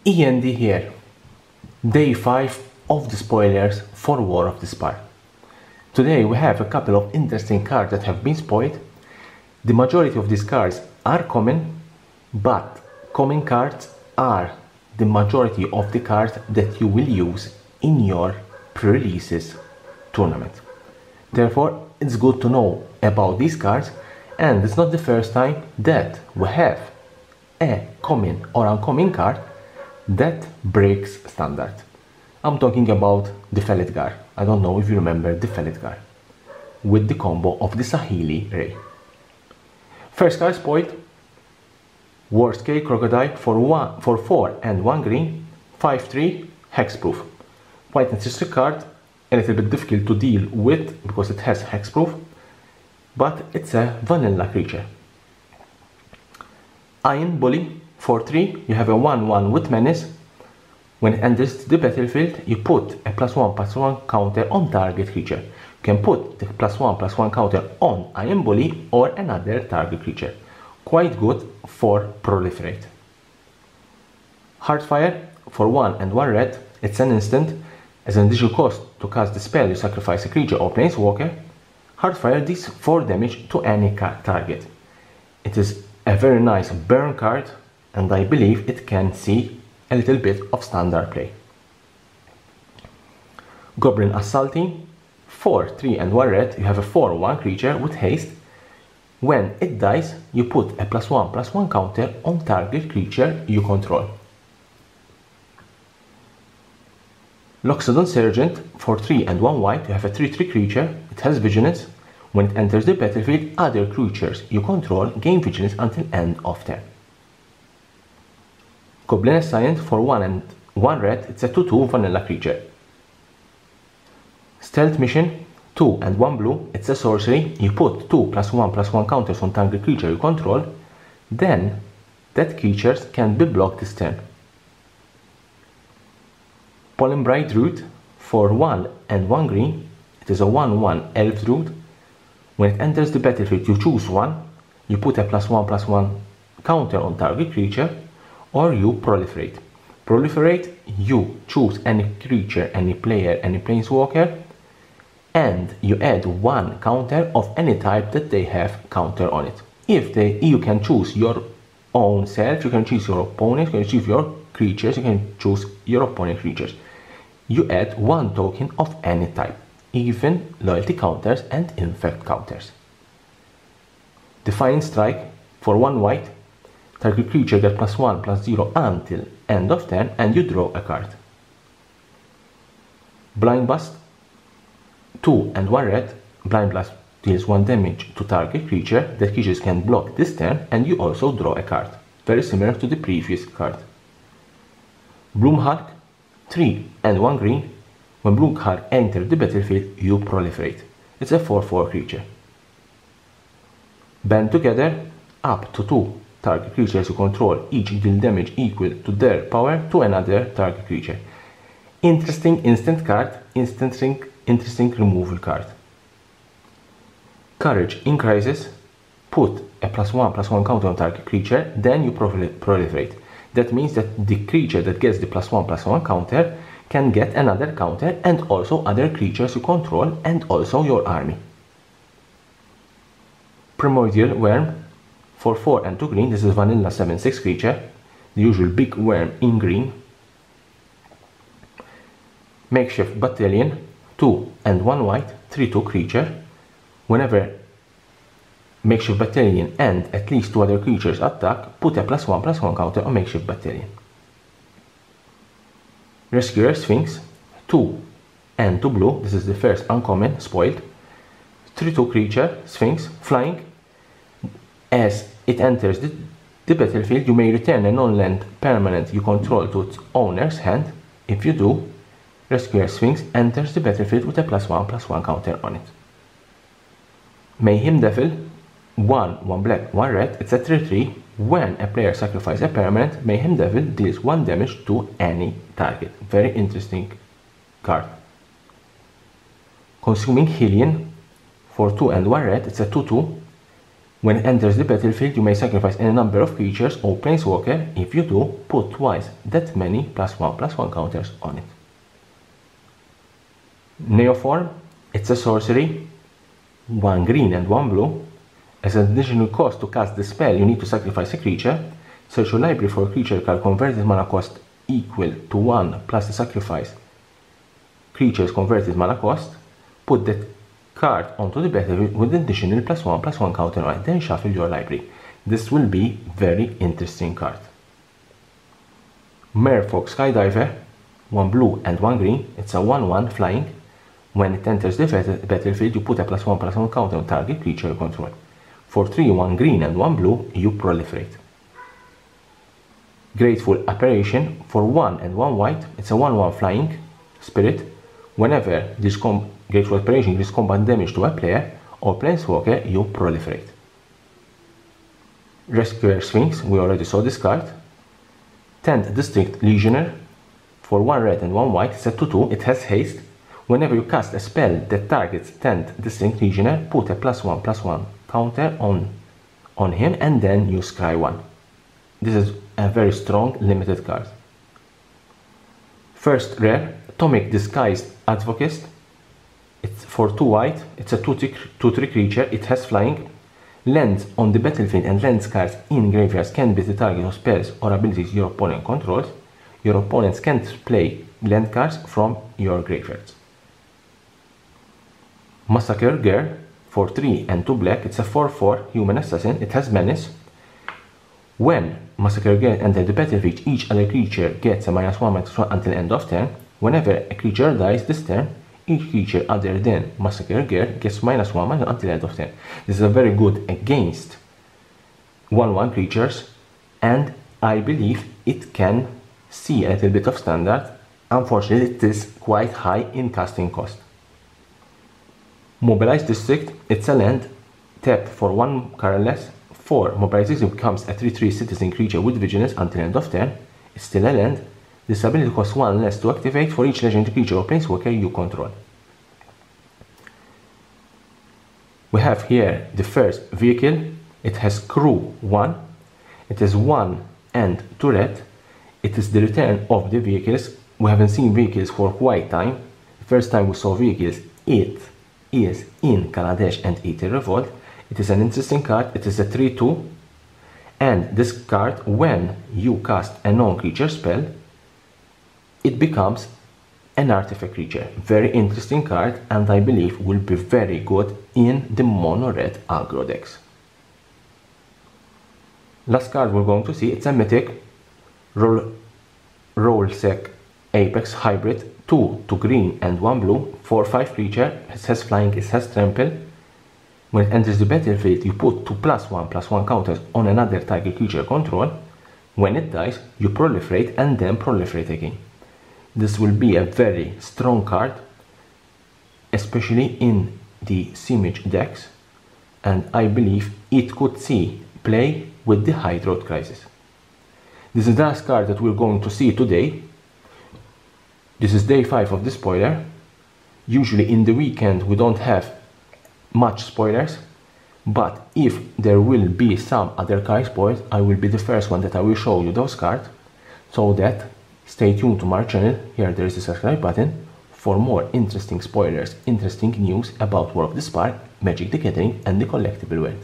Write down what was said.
END here. Day 5 of the spoilers for War of the Spire. Today we have a couple of interesting cards that have been spoiled. The majority of these cards are common, but common cards are the majority of the cards that you will use in your pre-releases tournament. Therefore, it's good to know about these cards, and it's not the first time that we have a common or uncommon card that breaks standard. I'm talking about the Felidgar. I don't know if you remember the Felidgar with the combo of the Saheeli Ray. First card spoiled, Warscale Crocodile for 4 and 1 green, 5/3 hexproof. Quite an interesting card, a little bit difficult to deal with because it has hexproof, but it's a vanilla creature. Iron Bully for 3, you have a 1/1 with menace. When it enters the battlefield, you put a +1/+1 counter on target creature. You can put the +1/+1 counter on Iron Bully or another target creature. Quite good for proliferate. Heartfire for 1 and 1 red, it's an instant. As an additional cost to cast the spell, you sacrifice a creature or planeswalker. Heartfire deals 4 damage to any target. It is a very nice burn card, and I believe it can see a little bit of standard play. Goblin Assaulting for 3 and 1 red, you have a 4/1 creature with haste. When it dies, you put a +1/+1 counter on target creature you control. Loxodon Sergeant for 3 and 1 white, you have a 3/3 creature, it has vigilance. When it enters the battlefield, other creatures you control gain vigilance until end of turn. Goblin Assailant for 1 and 1 red, it's a 2/2 vanilla creature. Stealth Mission, 2 and 1 blue, it's a sorcery. You put 2 +1/+1 counters on target creature you control, then that creatures can be blocked this turn. Pollenbright Druid for 1 and 1 green, it is a 1/1 elf druid. When it enters the battlefield, you choose 1, you put a +1/+1 counter on target creature, or you proliferate. Proliferate, you choose any creature, any player, any planeswalker, and you add 1 counter of any type that they have counter on it. You can choose your own self, you can choose your opponent, you can choose your creatures, you can choose your opponent creatures. You add 1 token of any type, even loyalty counters and infect counters. Defiant Strike for 1 white, target creature gets +1/+0 until end of turn, and you draw a card. Blind Blast, 2 and 1 red, Blind Blast deals 1 damage to target creature. That creatures can block this turn, and you also draw a card, very similar to the previous card. Bloomhulk, 3 and 1 green, when Bloomhulk enters the battlefield, you proliferate. It's a 4/4 creature. Band Together, up to 2 target creatures you control each deal damage equal to their power to another target creature. Interesting instant card, interesting removal card. Courage in Crisis, put a +1/+1 counter on target creature, then you proliferate. That means that the creature that gets the +1/+1 counter can get another counter, and also other creatures you control, and also your army. Primordial Worm for 4 and 2 green, this is vanilla 7/6 creature, the usual big worm in green. Makeshift Battalion, 2 and 1 white, 3/2 creature. Whenever Makeshift Battalion and at least 2 other creatures attack, put a +1/+1 counter on Makeshift Battalion. Rescuer Sphinx, 2 and 2 blue, this is the first uncommon spoiled. 3/2 creature, Sphinx, flying. As it enters the battlefield, you may return a non-land permanent you control to its owner's hand. If you do, Rescuer Sphinx enters the battlefield with a +1/+1 counter on it. Mayhem Devil, 1 black, 1 red, it's a 3/3. When a player sacrifices a permanent, Mayhem Devil deals 1 damage to any target. Very interesting card. Consuming Hellion for 2 and 1 red, it's a 2/2. When it enters the battlefield, you may sacrifice any number of creatures or planeswalker. If you do, put twice that many +1/+1 counters on it. Neoform, it's a sorcery, 1 green and 1 blue. As an additional cost to cast the spell, you need to sacrifice a creature. Search your library for a creature card converted mana cost equal to 1 plus the sacrifice creature's converted mana cost. Put that card onto the battlefield with additional +1/+1 counter on it. Then shuffle your library. This will be very interesting card. Merfolk Skydiver, 1 blue and 1 green. It's a 1/1 flying. When it enters the battlefield, you put a +1/+1 counter on target creature you control. For 3, 1 green and 1 blue, you proliferate. Grateful Apparition, for 1 and 1 white, it's a 1/1 flying spirit. Whenever this Grateful Apparition deals combat damage to a player or planeswalker, you proliferate. Rescuer Sphinx, we already saw this card. 10th District Legionnaire, for 1 red and 1 white, it's a 2/2, it has haste. Whenever you cast a spell that targets 10th District Legionnaire, put a +1/+1 counter on him and then you scry 1. This is a very strong limited card. First rare, Atomic Disguised Advocist. It's for 2 white, it's a 2/3 creature, it has flying. Lands on the battlefield and lands cards in graveyards can be the target of spells or abilities your opponent controls. Your opponents can't play land cards from your graveyards. Massacre Girl, for 3 and 2 black, it's a 4/4 human assassin, it has menace. When Massacre Girl enters the battlefield, each other creature gets a -1/-1 until end of turn. Whenever a creature dies this turn, each creature other than Massacre Girl gets -1 until end of turn. This is a very good against 1/1 creatures, and I believe it can see a little bit of standard. Unfortunately, it is quite high in casting cost. Mobilized District, it's a land, tap for 1 colorless. 4 Mobilized District becomes a 3/3 citizen creature with vigilance until end of turn. It's still a land. This ability costs 1 less to activate for each legendary creature or planeswalker you control. We have here the first vehicle. It has crew 1. It is 1 and 2 red. It is the return of the vehicles. We haven't seen vehicles for quite time. The first time we saw vehicles, it is in Kaladesh and Aether Revolt. It is an interesting card. It is a 3/2. And this card, when you cast a non-creature spell, it becomes an artifact creature. Very interesting card, and I believe will be very good in the mono-red aggro decks. Last card we're going to see, it's a mythic Rollsec Apex Hybrid, 2 green and 1 blue, 4/5 creature. It has flying, it has trample. When it enters the battlefield, you put 2 +1/+1 counters on another target creature control. When it dies, you proliferate and then proliferate again. This will be a very strong card, especially in the Simic decks, and I believe it could see play with the Hydra Road Crisis. This is the last card that we're going to see today. This is day 5 of the spoiler. Usually in the weekend we don't have much spoilers, but if there will be some other card spoiled, I will be the first one that I will show you those cards. So that stay tuned to my channel. Here there is a subscribe button for more interesting spoilers, interesting news about War of the Spark, Magic the Gathering and the collectible world.